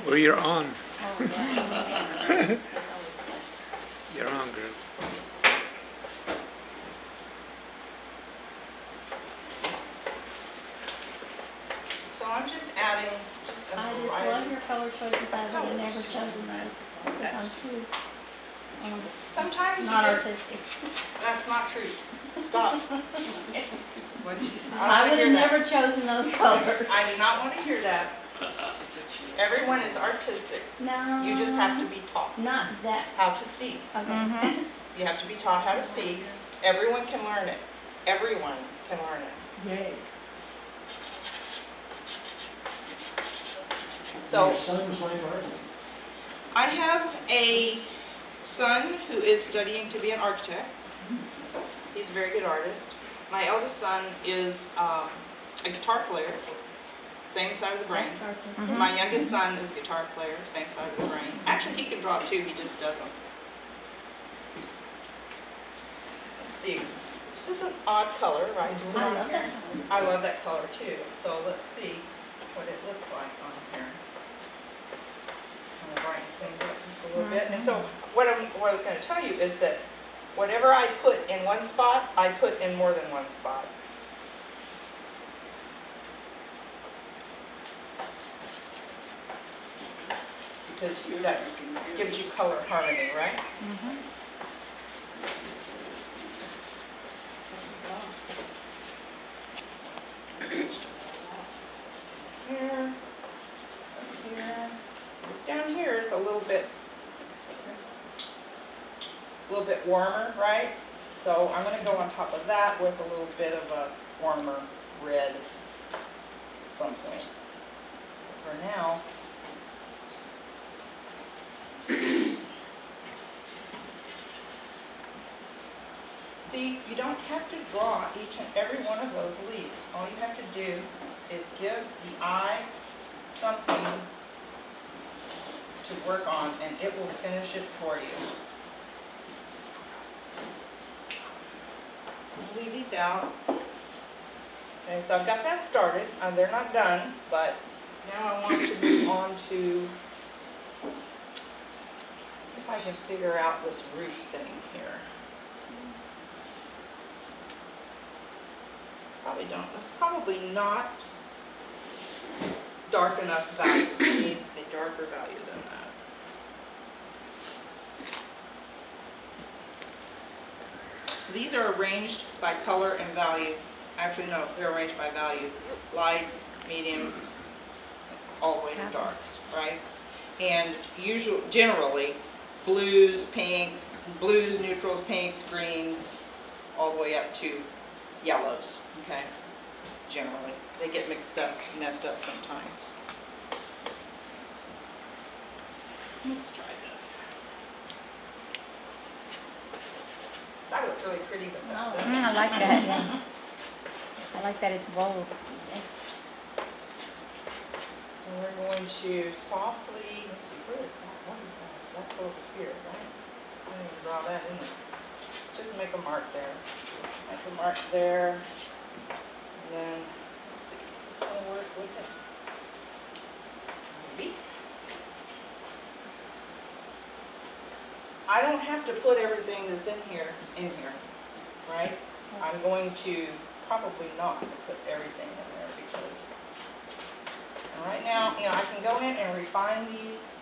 Well, you're on. Oh, yeah. You're on, girl. So I'm just adding just a I just variety. love your color choices. I would have never chosen those because I'm too Sometimes not you just, artistic. that's not true. Stop. What did you say? I would have never chosen those colors. I do not want to hear that. Everyone is artistic. No. You just have to be taught Not that. how to see. Okay. You have to be taught how to see. Everyone can learn it. Everyone can learn it. Yay. So I have a son who is studying to be an architect. He's a very good artist. My eldest son is a guitar player, same side of the brain. That's artistic. My youngest son is a guitar player, same side of the brain. Actually, he can draw too, he just doesn't. Let's see. This is an odd color, right? I love that. I love that color too. So let's see what it looks like on here. I'm going to brighten things up just a little bit. And so what I was going to tell you is that whatever I put in one spot, I put in more than one spot. Because that gives you color harmony, right? Here, up here. This down here is a little bit warmer, right? So I'm going to go on top of that with a little bit of a warmer red at some point. For now, see, you don't have to draw each and every one of those leaves. All you have to do is give the eye something to work on, and it will finish it for you. Leave these out. Okay, so I've got that started. They're not done, but now I want to move on to, let's see if I can figure out this roof thing here. Probably don't. That's probably not dark enough value. We need a darker value than that. These are arranged by color and value. Actually, no, they're arranged by value. Lights, mediums, all the way to darks, right? And generally, blues, pinks, blues, neutrals, pinks, greens, all the way up to yellows, okay? Generally. They get mixed up, messed up sometimes. Let's try this. That looks really pretty with that. I like that, yeah. I like that it's bold. Yes. So we're going to softly, let's see, where is that? What is that? That's over here, right? I'm going to draw that in. Just make a mark there. Make a mark there. And then, let's see, is this going to work with it? Maybe. I don't have to put everything that's in here, right? I'm going to probably not put everything in there because, and right now, I can go in and refine these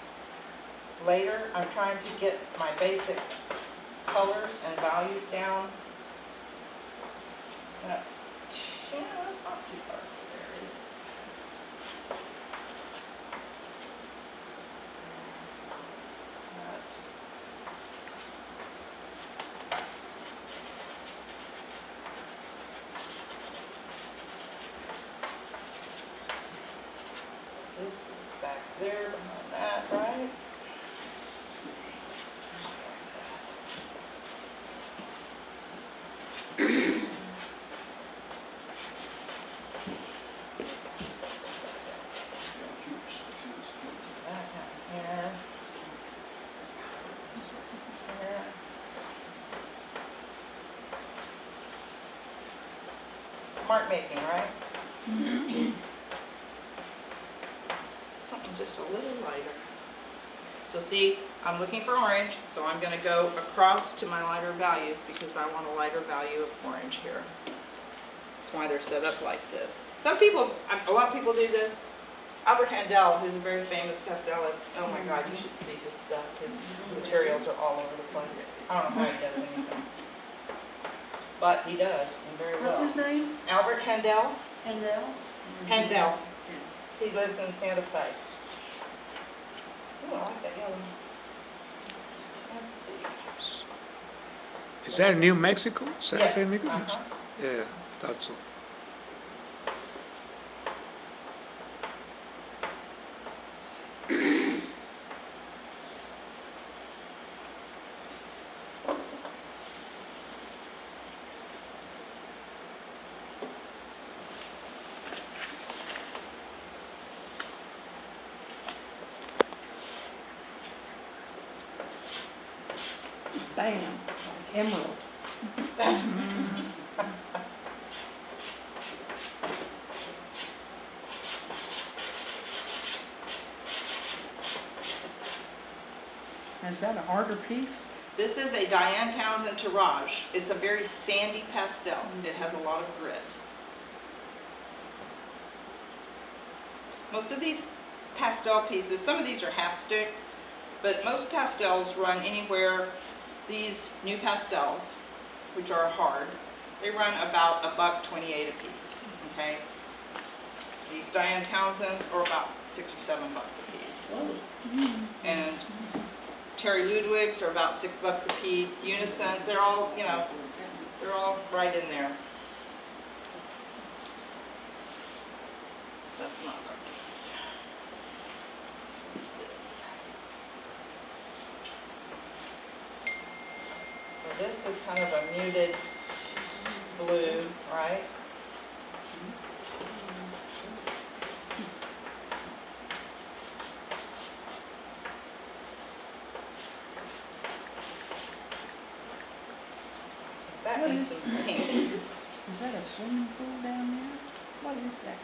later. I'm trying to get my basic colors and values down. That's not too dark there, is it? This is back there behind that, right? That down here. Here. Mark making, right? something just a little lighter. So see, I'm looking for orange, so I'm gonna go across to my lighter values because I want a lighter value of orange here. That's why they're set up like this. Some people, a lot of people do this. Albert Handel, who's a very famous pastelist, oh my God, you should see his stuff. His materials are all over the place. I don't know how he does anything. But he does, and very well. What's his name? Albert Handel. Handel? Handel. Yes. He lives in Santa Fe. Ooh, I like that yellow. Let's see. Is that New Mexico? Santa Fe, Yes, Mexico? uh-huh. Yeah, thought so. Bam, emerald. Is that a harder piece? This is a Diane Townsend Tirage. It's a very sandy pastel. It has a lot of grit. Most of these pastel pieces, some of these are half sticks, but most pastels run anywhere, these new pastels, which are hard, they run about $1.28 a piece, okay? These Diane Townsends are about $6 or $7 a piece. And Terry Ludwig's are about $6 a piece. Unisons, they're all, you know, they're all right in there. That's not right. What's this? So this is kind of a muted blue, right? That What needs is- some pink. Is that a swimming pool down there? What is that?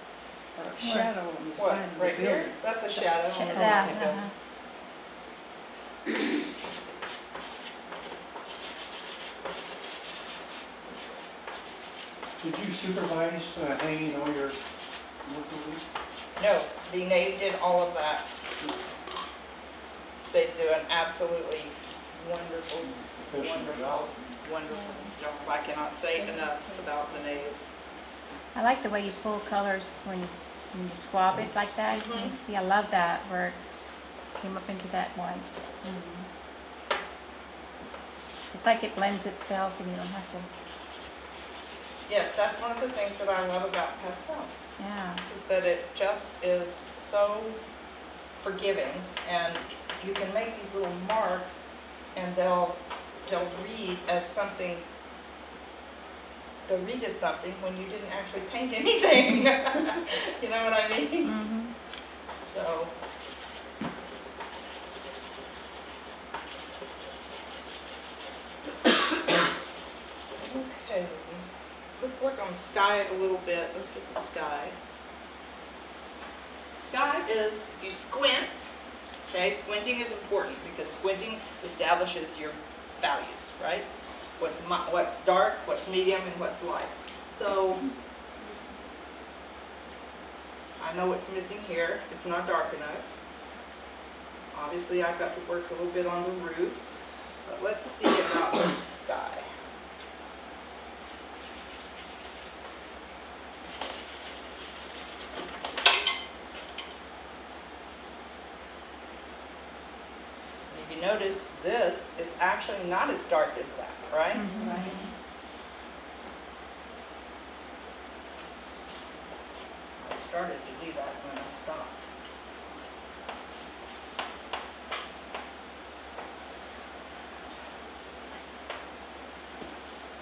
Or a shadow on the side of What, the right building? here? That's a shadow on the Yeah, side of the building. Did you supervise hanging all your work release? No, the Navy did all of that. They do an absolutely wonderful, Efficient job. wonderful job. I cannot say enough about the Navy. I like the way you pull colors when you swab it like that. You can see, I love that where it came up into that white. It's like it blends itself and you don't have to, Yes, that's one of the things that I love about pastel, yeah. is that it just is so forgiving, and you can make these little marks and they'll read as something, they'll read as something when you didn't actually paint anything. You know what I mean? Mm-hmm. So, okay, let's work on sky a little bit. Let's get the sky. Sky is, you squint, okay? Squinting is important because squinting establishes your values, right? What's dark, what's medium, and what's light. So, I know what's missing here. It's not dark enough. Obviously, I've got to work a little bit on the roof, but let's see about the sky. If you notice, this is actually not as dark as that, right? Right. I started to do that when I stopped.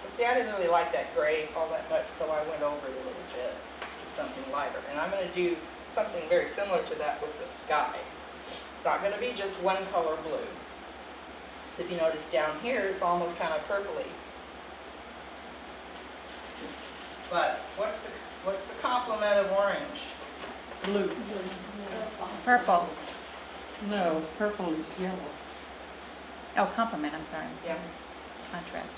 But see, I didn't really like that gray all that much, so I went over it a little bit with something lighter. And I'm going to do something very similar to that with the sky. It's not going to be just one color blue. If you notice down here, it's almost kind of purpley. But what's the complement of orange? Blue. Purple. No, purple is yellow. Oh, complement, I'm sorry. Yeah. Contrast.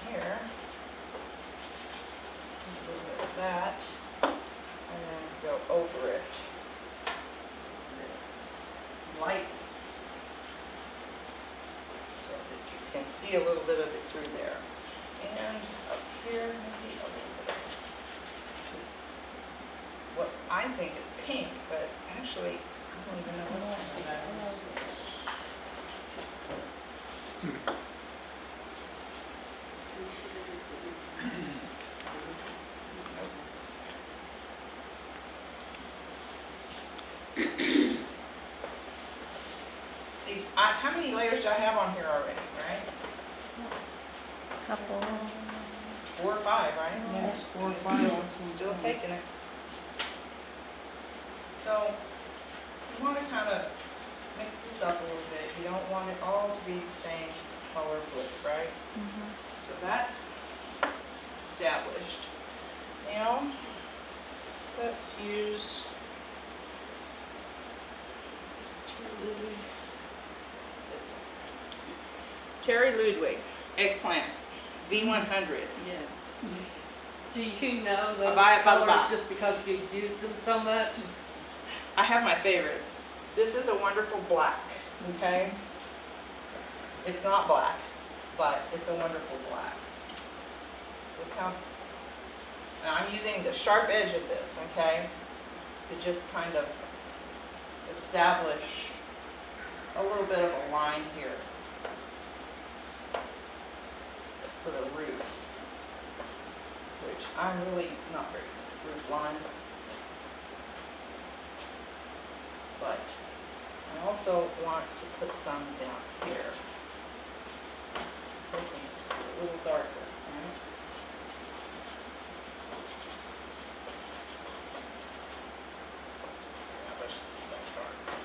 Down here. A little bit of that. And then go over it. This light. So that you can see a little bit of it through there. And up here, maybe a little bit of this, what I think is pink, but actually, I don't even know what color that is. See, how many layers do I have on here already, right? Couple. 4 or 5, right? Yes, 4 or 5. Still taking it. So, you want to kind of mix this up a little bit. You don't want it all to be the same color blue, right? Mhm. So that's established. Now, let's use Terry Ludwig, eggplant, V100. Yes. Do you know I those buy it by the colors box. just because you've used them so much? I have my favorites. This is a wonderful black, okay? It's not black, but it's a wonderful black. Look how, and I'm using the sharp edge of this, okay? To just kind of establish a little bit of a line here for the roof, which I'm really not very good at roof lines. But I also want to put some down here. This needs to be a little darker, right? Establish that darkness.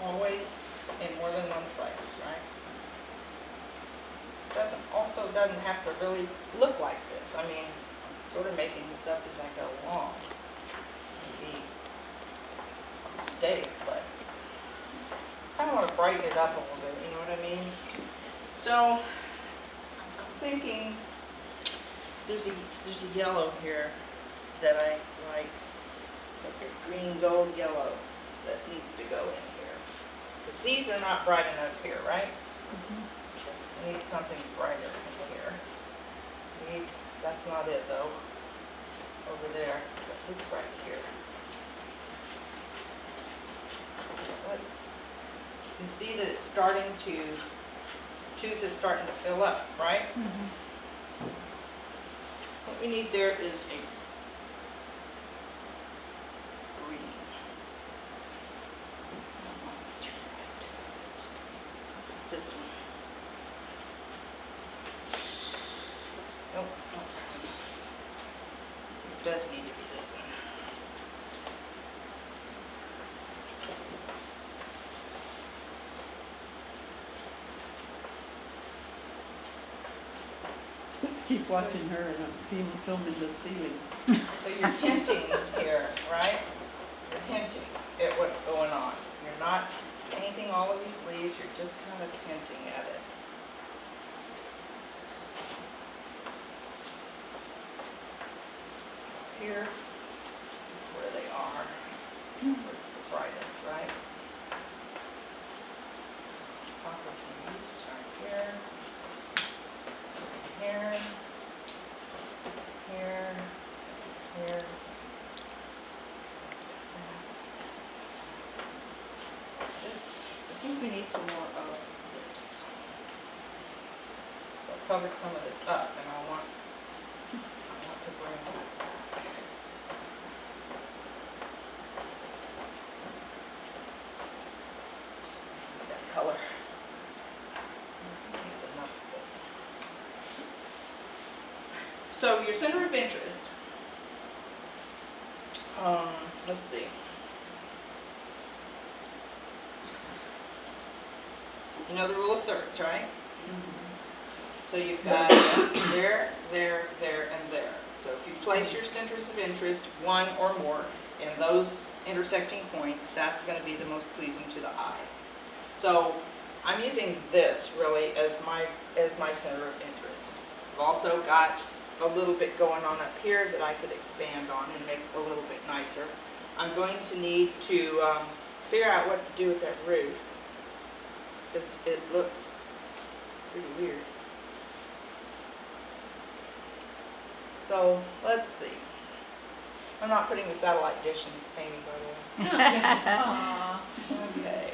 Always in more than one place, right? Doesn't have to really look like this. I mean, I'm sort of making this up as I go along. Maybe a mistake, but I kind of want to brighten it up a little bit, you know what I mean? So, I'm thinking there's a yellow here that I like. It's like a green gold yellow that needs to go in here. Because these are not bright enough here, right? We need something brighter in here. That's not it though. Over there, but this right here. So you can see that it's starting tooth is starting to fill up, right? Mhm. What we need there is a green. This one. Nope. It does need to be this one. Keep watching her and I'm filming the ceiling. So you're hinting here, right? You're hinting at what's going on. You're not painting all of these leaves, you're just kind of hinting at it. Here is where they are. Where's the brightest, right? Opportunities right here. Here. Here. Here. I think we need some more of this. So I covered some of this up, and I want to bring that back. That color. It's enough. So your center of interest. Let's see. You know the rule of thirds, right? So you've got there, there, there, and there. So if you place your centers of interest, one or more, in those intersecting points, that's going to be the most pleasing to the eye. So I'm using this really as my center of interest. I've also got a little bit going on up here that I could expand on and make a little bit nicer. I'm going to need to figure out what to do with that roof, because it looks pretty weird. So let's see. I'm not putting the satellite dish in this painting, by the way. Aw. Okay.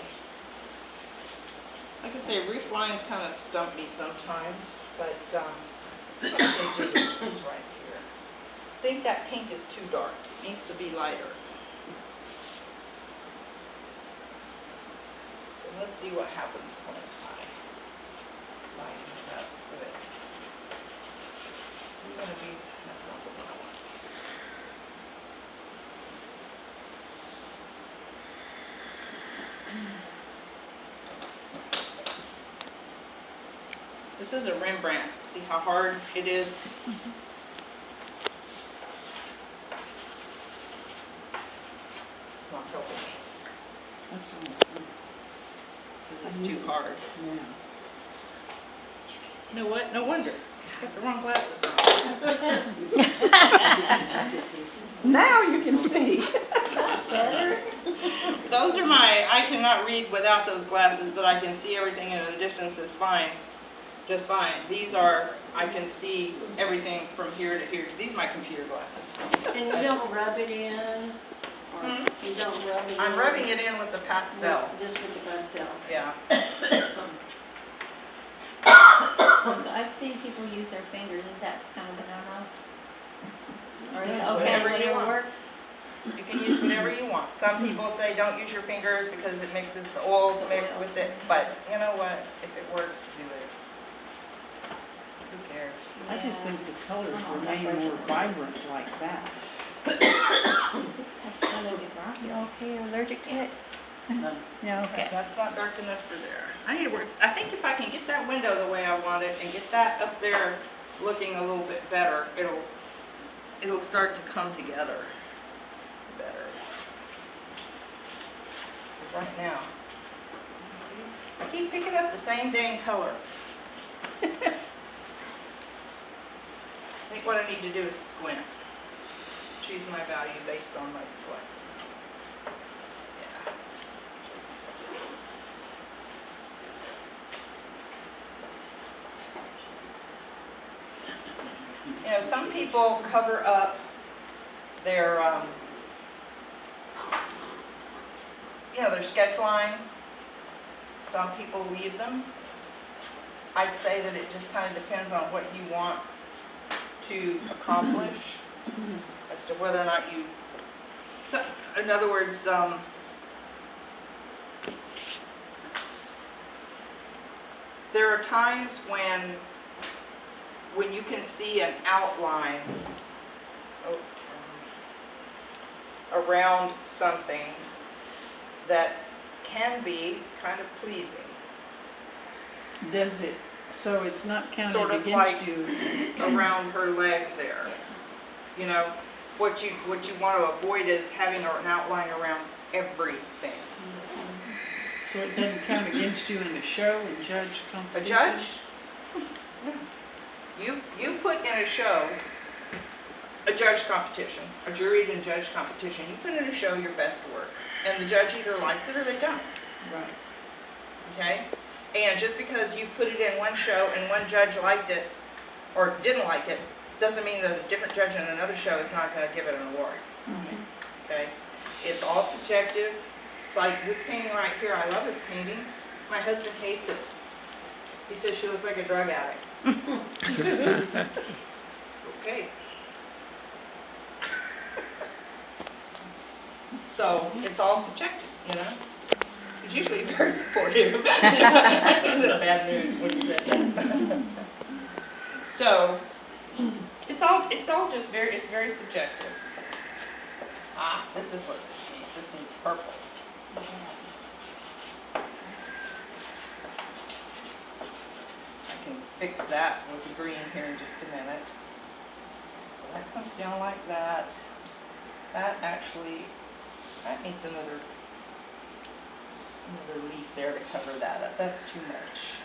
Like I say, roof lines kind of stump me sometimes, but what I can do is this right here. I think that pink is too dark. It needs to be lighter. And let's see what happens when it's lighten it up good. It's going to be, that's not the one I want to use. This is a Rembrandt. See how hard it is? Not helping me. That's right. This is too hard. Yeah. You know what? No wonder. I got the wrong glasses on. Now you can see. Those are my, I cannot read without those glasses, but I can see everything in the distance is fine. Just fine. These are, I can see everything from here to here. These are my computer glasses. And you don't rub it in, or you don't rub it in? I'm rubbing it in with the pastel. Just with the pastel. Yeah. I've seen people use their fingers. Is that kind of a no-no? Or is it Use okay, whatever you whatever want. works? You can use whatever you want. Some people say don't use your fingers because it mixes the oils mix with it, but you know what? If it works, do it. Who cares? I just think the colors Oh, remain that's more right. vibrant like that. This has so dark. You okay? Allergic to it? No. No, okay. That's not dark enough for there. I need to work. I think if I can get that window the way I want it and get that up there looking a little bit better, it'll start to come together better. But right now, I keep picking up the same dang color. I think what I need to do is squint. Choose my value based on my squint. Yeah. You know, some people cover up their, their sketch lines. Some people leave them. I'd say that it just kind of depends on what you want to accomplish as to whether or not you, so, in other words, there are times when you can see an outline around something that can be kind of pleasing. Does it, so it's not counted Sort of against like you? around her leg there. You know, what you want to avoid is having an outline around everything. So it doesn't count against you in a show and judge A competition? judge? You put in a show, a a judge competition, a juried and judge competition, you put in a show your best work, and the judge either likes it or they don't, Right. okay? And just because you put it in one show and one judge liked it, or didn't like it, doesn't mean that a different judge in another show is not gonna give it an award, okay? It's all subjective. It's like this painting right here, I love this painting. My husband hates it. He says she looks like a drug addict. Okay. So, it's all subjective, you know? He's usually very supportive. He's in a bad mood when you said that. So, it's all just it's very subjective. Ah, this is what this needs. This needs purple. I can fix that with the green here in just a minute. So that comes down like that. That needs another leaf there to cover that up. That's too much.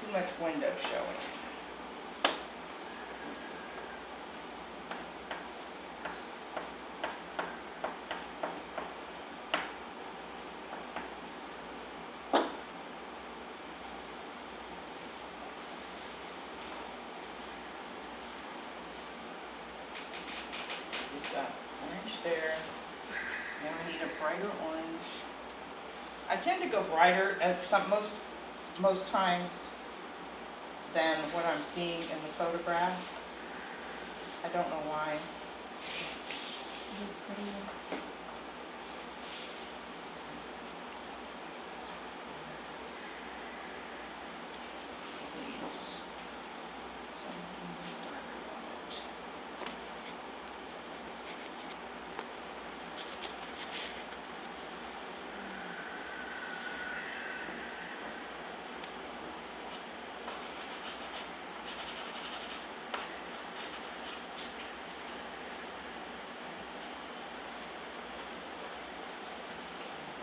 Too much window showing. We've got orange there. Now I need a brighter orange. I tend to go brighter at most times than what I'm seeing in the photograph. I don't know why. It is pretty. Needs something darker on it.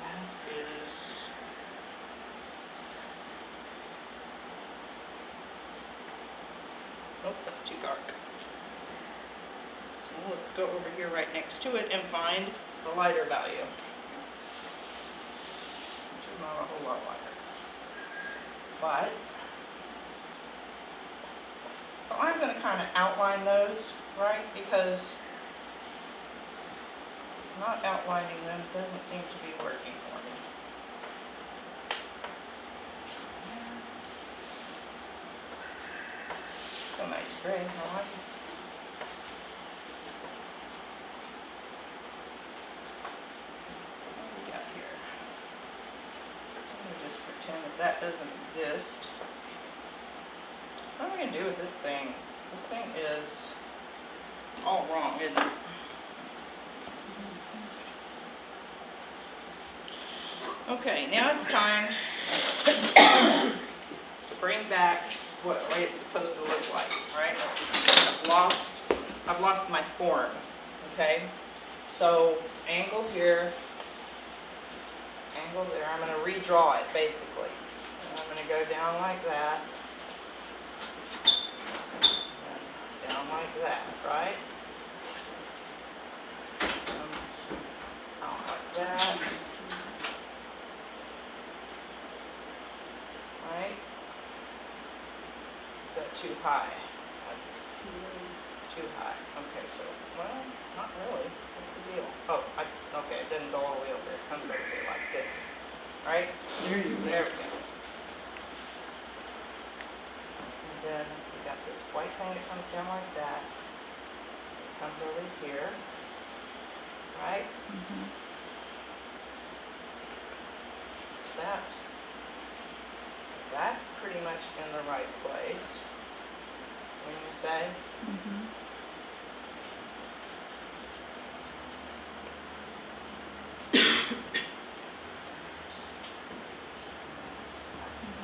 That is nope, that's too dark. So let's go over here right next to it and find the lighter value. Which is not a whole lot lighter. But, so I'm going to kind of outline those, right? Because not outlining them doesn't seem to be working for me. So nice gray, I like it. What do we got here? Let me just pretend that doesn't exist. What am I going to do with this thing? This thing is all wrong, isn't it? Okay, now it's time to bring back what way it's supposed to look like, right? I've lost my form, okay? So, angle here, angle there. I'm going to redraw it, basically. And I'm going to go down like that, and down like that, right? Comes out like that. Right? Is that too high? That's too high. Okay, so, well, not really. What's the deal? Oh, okay, it didn't go all the way over. It comes over here like this. Right? There we go. And then we got this white thing that comes down like that. It comes over here. Right? That's pretty much in the right place. Wouldn't you say?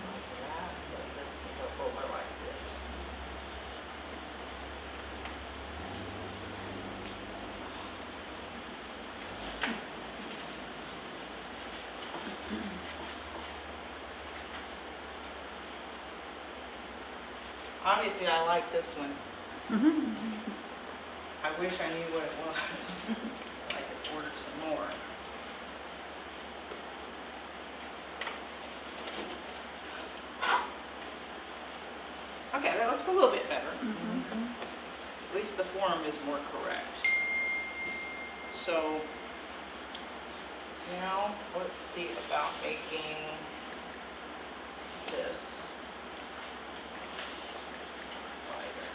Like that, but this can go over like this. Obviously, I like this one. Mhm. I wish I knew what it was. I could order some more. Okay, that looks a little bit better. Mhm. At least the form is more correct. So, now let's see about making this lighter.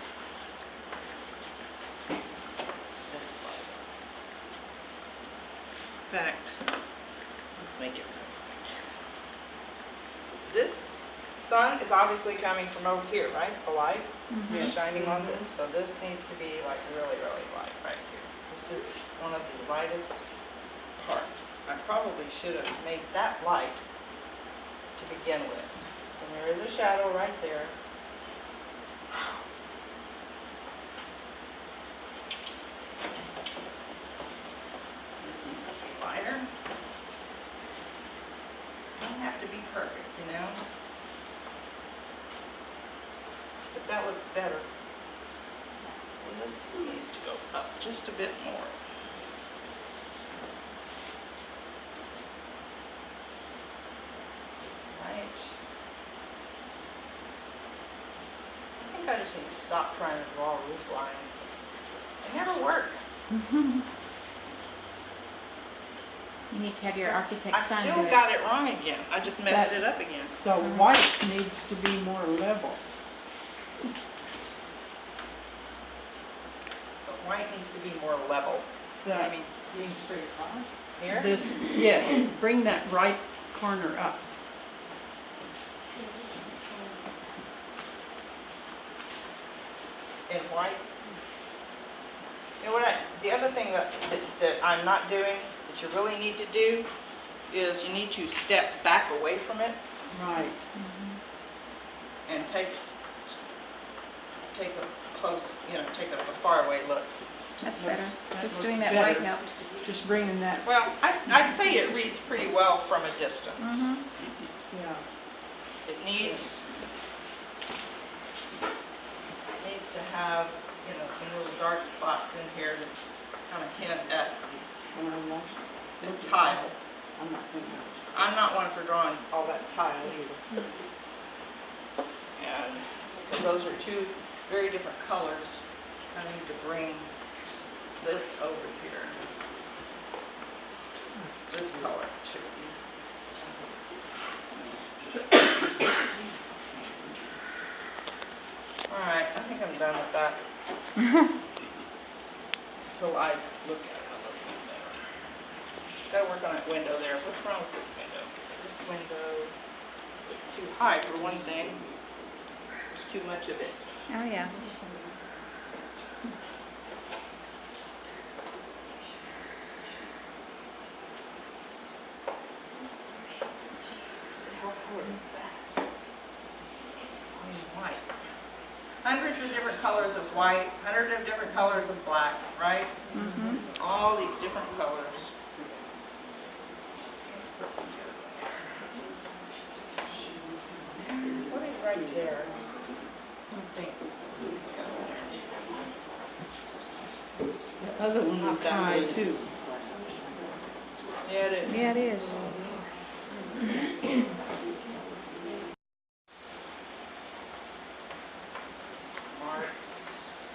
This lighter. In fact, let's make it perfect. This sun is obviously coming from over here, right? The light is shining on this. So this needs to be like really, really light right here. This is one of the lightest parts. I probably should have made that light to begin with. And there is a shadow right there. This needs to be lighter. Don't have to be perfect, you know? But that looks better. And this needs to go up just a bit more. Right. I think I just need to stop trying to draw roof lines. They never work. You need to have your I architect son do still it. got it wrong again. I just messed it up again. The white needs to be more level. The white needs to be more level. I mean, being straight across. here. This, yes, bring that right corner up. In white. You know what? The other thing that I'm not doing that you really need to do is you need to step back away from it Right. and take a close, take a far away look. That's better. That Just looks doing that better. white helped. Just bringing that, Well, I'd say it reads pretty well from a distance. yeah. It needs to have, some little dark spots in here that kind of hint at the tile. I'm not thinking of I'm not one for drawing all that tile either. And because those are two very different colors, I need to bring this over here. This color too. Alright, I think I'm done with that. So I look at it a little bit better. Gotta work on that window there. What's wrong with this window? This window is too high for one thing. There's too much of it. Oh, yeah. White. Hundreds of different colors of white, hundreds of different colors of black, right? All these different colors. What is right there? I think these colors. The other one was high too. Yeah, it is. Yeah, it is. Marks.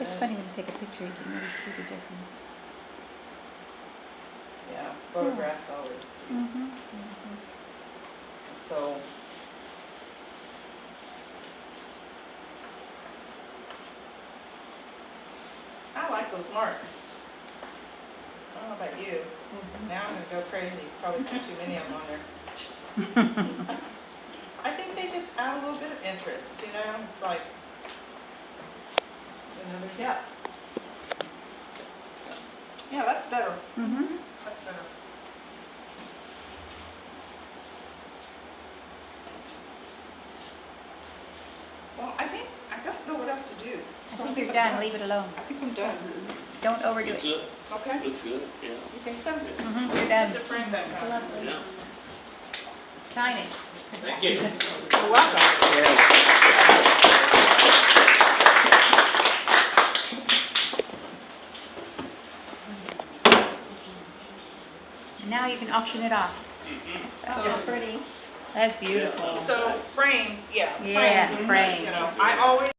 It's funny when you take a picture, you can really see the difference. Yeah, photographs always. So. I like those marks. I don't know about you. Now I'm gonna go crazy. Probably put too many of them on there. I think they just add a little bit of interest, It's like another depth. Yeah, that's better. That's better. Well, I don't know what else to do. I think you're done. Leave it alone. I think I'm done. Don't overdo Looks it. good. Okay. Looks good, yeah. You think so? You're Put done. the frame back on. Lovely. Yeah. Sign it. Thank you. You're welcome. Yeah. And now you can auction it off. Oh, it's pretty. That's beautiful. So frames, yeah. Yeah, frames. You know, I always